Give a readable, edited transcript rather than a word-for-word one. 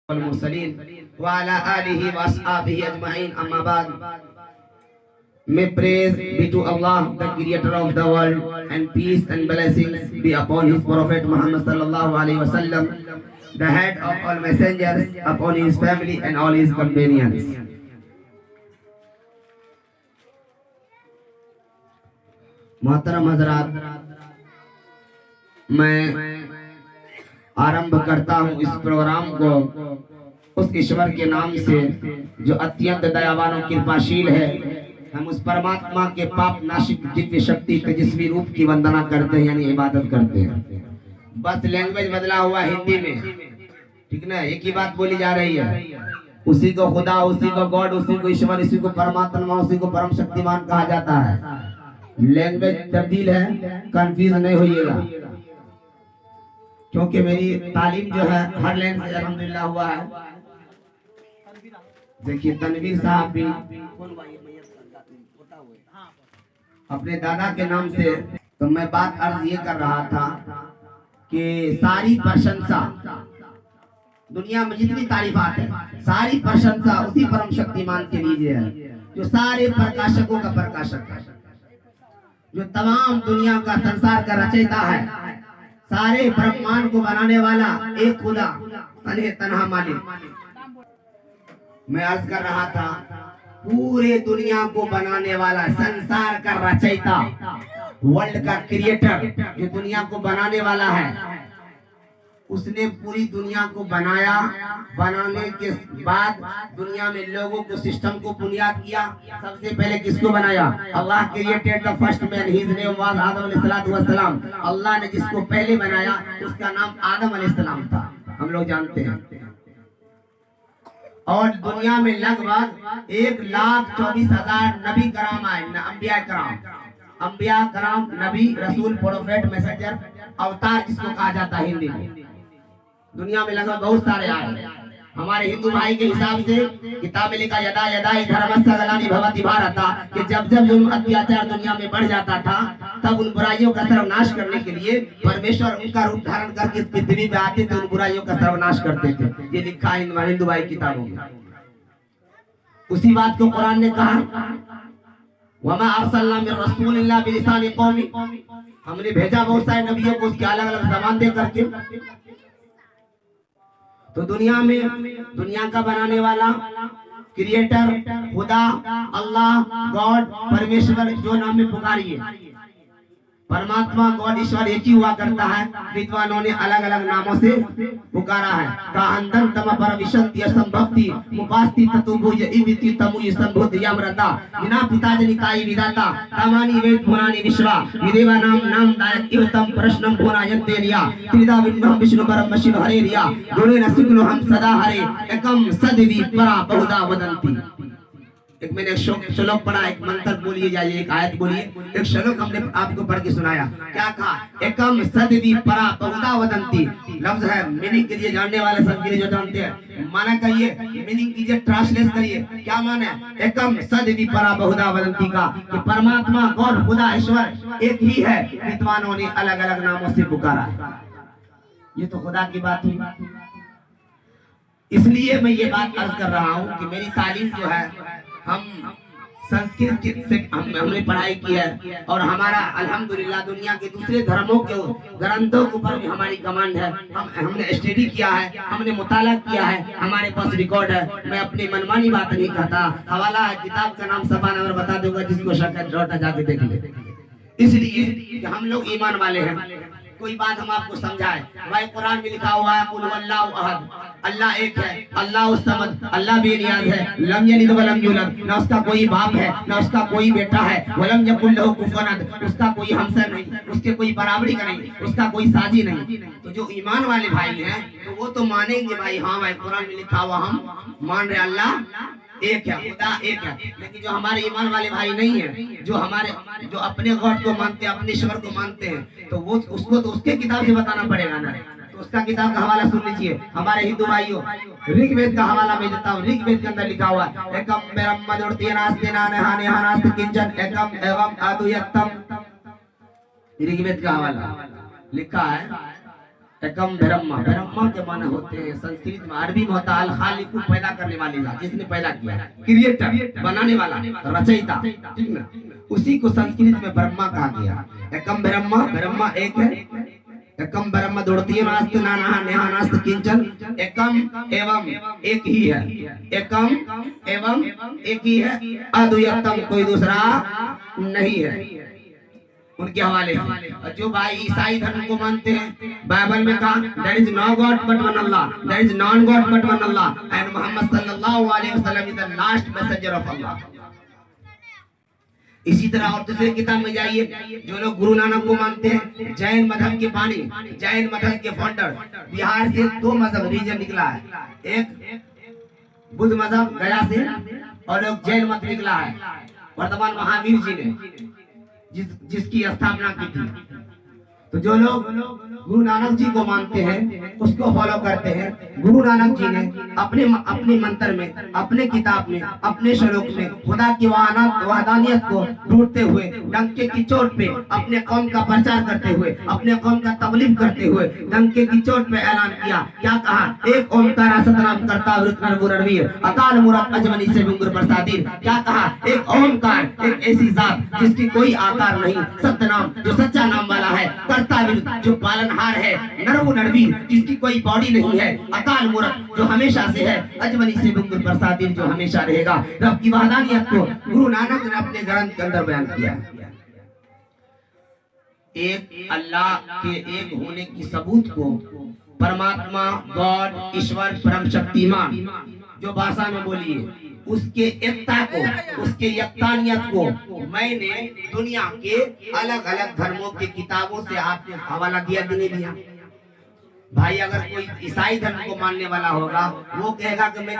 मुरसलीन व अला आलिहि व अस्हाबिहि अजमाइन अम्मा बाद. May praise be to Allah, the creator of the world, and peace and blessings be upon his prophet Muhammad sallallahu alaihi wasallam, the head of all messengers, upon his family and all his companions. मोहतरम हजरात, मैं आरंभ करता हूँ इस programme को उस ईश्वर के नाम से जो अत्यंत दयावान और कृपाशील है. हम उस परमात्मा के पाप नाशिक दिव्य शक्ति तेजस्वी रूप की वंदना करते हैं, यानी इबादत करते हैं. बस लैंग्वेज बदला हुआ हिंदी में, ठीक ना. एक ही बात बोली जा रही है. उसी को खुदा, उसी को गॉड, उसी को ईश्वर, उसी को परमात्मा, उसी को परम शक्तिमान कहा जाता है. लैंग्वेज तब्दील है, कंफ्यूज नहीं होइएगा, क्योंकि मेरी तालीम जो है हर लाइन से अल्हम्दुलिल्लाह हुआ है. देखिए तनवीर साहब भी अपने दादा के नाम से. तो मैं बात अर्ज ये कर रहा था कि सारी प्रशंसा दुनिया में जितनी तारीफात है, सारी प्रशंसा उसी परम शक्तिमान के लिए है जो सारे प्रकाशकों का प्रकाशक है, जो तमाम दुनिया का संसार का रचयिता है, सारे ब्रह्मांड को बनाने वाला एक खुदा तन्हे तन्हा मालिक. मैं अर्ज कर रहा था, पूरे दुनिया को बनाने वाला, संसार का रचयिता, वर्ल्ड का क्रिएटर, जो दुनिया को बनाने वाला है, उसने पूरी दुनिया को बनाया. बनाने के बाद दुनिया में लोगों को, सिस्टम को बुनियाद किया. सबसे पहले किसको बनाया? Allah created the first man, his name was Adam अलैहिस्सलातु वस्सलाम. अल्लाह ने जिसको पहले बनाया उसका नाम आदम अलैहिस्सलाम था, हम लोग जानते हैं. और दुनिया में लगभग 1,24,000 नबी कराम आए, अंबिया कराम, नबी, रसूल, प्रोफेट, मैसेंजर, अवतार जिसको कहा जाता है हिंदी में. दुनिया में लगभग बहुत सारे आए. हमारे हिंदू भाई के हिसाब से किताब में लिखा यदा यदा धर्मस्य ग्लानि भवति भारत, कि जब जब जुल्म अत्याचार दुनिया में बढ़ जाता था तब उन बुराइयों का सर्वनाश करने के लिए परमेश्वर उनका रूप धारण करके पृथ्वी पे आते थे, उन बुराइयों का सर्वनाश करते थे. ये लिखा है हिंदू भाई किताबों में. उसी बात को कुरान ने कहा, वमा अरसलना मिन रसूलिन इल्ला बिलिसानि कौमी, हमने भेजा बहुत सारे नबियों को उसके अलग अलग ज़बान दे करके. तो दुनिया में दुनिया का बनाने वाला, क्रिएटर, खुदा, अल्लाह, गॉड, परमेश्वर, जो नाम में पुकारिए, परमात्मा, गॉड, ईश्वर एक ही हुआ करता है. विद्वानों ने अलग अलग नामों से पुकारा है. काहंदन तम पर विशंति असंभक्ति मुपास्ति ततुभुज इविति तमुय संभूत यमरता बिना पिताजनि काई विदाता तमानि वेद पुराणी विश्वा विदेवा नाम दायक इवतम प्रश्नम पुरायन्ते निया त्रिदा विष्णु विष्णु परम शिव हरे रिया गुणे न सुग्नो हम सदा हरे एकम सदवि परा बहुधा वदन्ति. एक मैंने श्लोक पढ़ा, एक मंत्र बोलिए जाइए, एक आयत बोलिए. एक श्लोक हमने आपको पढ़ के सुनाया. क्या कहा? एकम सदवि परा बहुधा वदन्ति. लफ्ज है, मीनिंग कीजिए, जानने वाले सब के लिए जो जानते हैं माना करिए, मीनिंग कीजिए, ट्रांसलेट करिए. क्या माने? एकम सदवि परा बहुधा वदन्ति का कि परमात्मा, गॉड, खुदा, ईश्वर एक ही है. विद्वानों ने अलग अलग नामों से पुकारा है. ये तो खुदा की बात हुई. इसलिए मैं ये बात अर्ज कर रहा हूँ कि मेरी तालीम जो है, हम संस्कृत से हमने पढ़ाई की है और हमारा अल्हम्दुलिल्लाह दुनिया के दूसरे धर्मों के ग्रंथों के ऊपर भी हमारी कमांड है. हमने स्टडी किया है, हमने मुताला किया है, हमारे पास रिकॉर्ड है. मैं अपनी मनमानी बात नहीं कहता. हवाला है, किताब का नाम सफा नंबर बता दूंगा, जिसको शक है लौटा जाके देख ले. इसलिए कि हम लोग ईमान वाले हैं. कोई बात हम आपको समझाए, भाई कुरान में लिखा हुआ है कुल हुवल्लाहु अहद, अल्लाह एक है, अल्लाह समद, अल्लाह बेनियाज है, लम यलिद वलम यूलद, ना उसका कोई बाप है ना उसका कोई बेटा है, वलम यकुल लहू कुफुवन अहद, उसका कोई हमसर नहीं, उसके कोई बराबरी का नहीं, उसका कोई साजी नहीं. तो जो ईमान वाले भाई हैं तो वो तो मानेंगे भाई, हाँ भाई कुरान में लिखा हुआ हम मान रहे, अल्लाह एक है, खुदा एक है. लेकिन जो हमारे ईमान वाले भाई नहीं है, जो अपने गॉड को मानते हैं, अपने ईश्वर को मानते हैं, तो वो उसको तो उसके किताब से बताना पड़ेगा ना. तो उसका किताब का हवाला सुन लीजिए. हमारे हिंदू भाइयों, ऋग्वेद का हवाला मैं देता हूँ. ऋग्वेद के अंदर लिखा हुआ है एकम ब्रह्म किंचन एकम एवं अद्वैतम. ऋग्वेद का हवाला लिखा है एकम ब्रह्मा, ब्रह्मा के माने होते हैं संस्कृत में, अरबी में होता है अल खालिक, पैदा करने वाले ज़ात, जिसने पैदा किया, क्रिएटर, बनाने वाला, रचयिता, ठीक ना। उसी को संस्कृत में ब्रह्मा कहा गया। एकम ब्रह्मा, ब्रह्मा एक है। एकम ब्रह्म द्वितीयनास्त नाना नेहानास्त किंचन, एकम एवं एक ही है, एकम एवं एक ही है, अद्वितीयम कोई दूसरा नहीं है। उनके हवाले से। और जो भाई ईसाई धर्म को मानते हैं, बाइबल में कहा there is no god but one Allah, there is none god but one Allah and Muhammad सल्लल्लाहु अलैहि वसल्लम is the last messenger of Allah. इसी तरह और दूसरे किताब में जाइए, जो लोग गुरु नानक को मानते हैं, जैन मजहब के बानी, जैन मजहब के फाउंडर, बिहार से दो मजहब रीजन निकला है, एक बुद्ध मजहब गया से और एक जैन मत निकला है। वर्तमान महावीर जी ने जिसकी स्थापना की थी। तो जो लोग गुरु नानक जी को मानते हैं, उसको फॉलो करते हैं, गुरु नानक जी ने अपने मंत्र में, अपने किताब में, अपने श्लोक में खुदा की वहदानियत को ढूंढते हुए, डंके की चोट पे अपने कौम का प्रचार करते हुए, अपने कौम का तबलीग करते हुए डंके की चोट पे ऐलान किया। क्या कहा? एक ओंकार सतनाम करता वीर अकाल मूरत अजमनी से गुंगुर प्रसादी। क्या कहा? एक ओंकार, एक ऐसी जात जिसकी कोई आकार नहीं, सतनाम जो सच्चा नाम वाला है, जो पालनहार है, नरवु नरवीर जिसकी कोई बॉडी नहीं है, अकाल मूरत जो हमेशा से है, अजमनी से बिल्कुल प्रसादी जो हमेशा रहेगा। रब की वहदानियत को गुरु नानक ने अपने ग्रंथ के अंदर बयान किया। एक अल्लाह के एक होने की सबूत को परमात्मा, गॉड, ईश्वर, परम शक्तिमान जो भाषा में बोलिए, उसके एकता को, उसके यक्तानियत को मैंने दुनिया के अलग अलग धर्मों के किताबों से आपने हवाला दिया कि नहीं दिया? भाई अगर कोई ईसाई धर्म को मानने वाला होगा, वो कहेगा कि मैं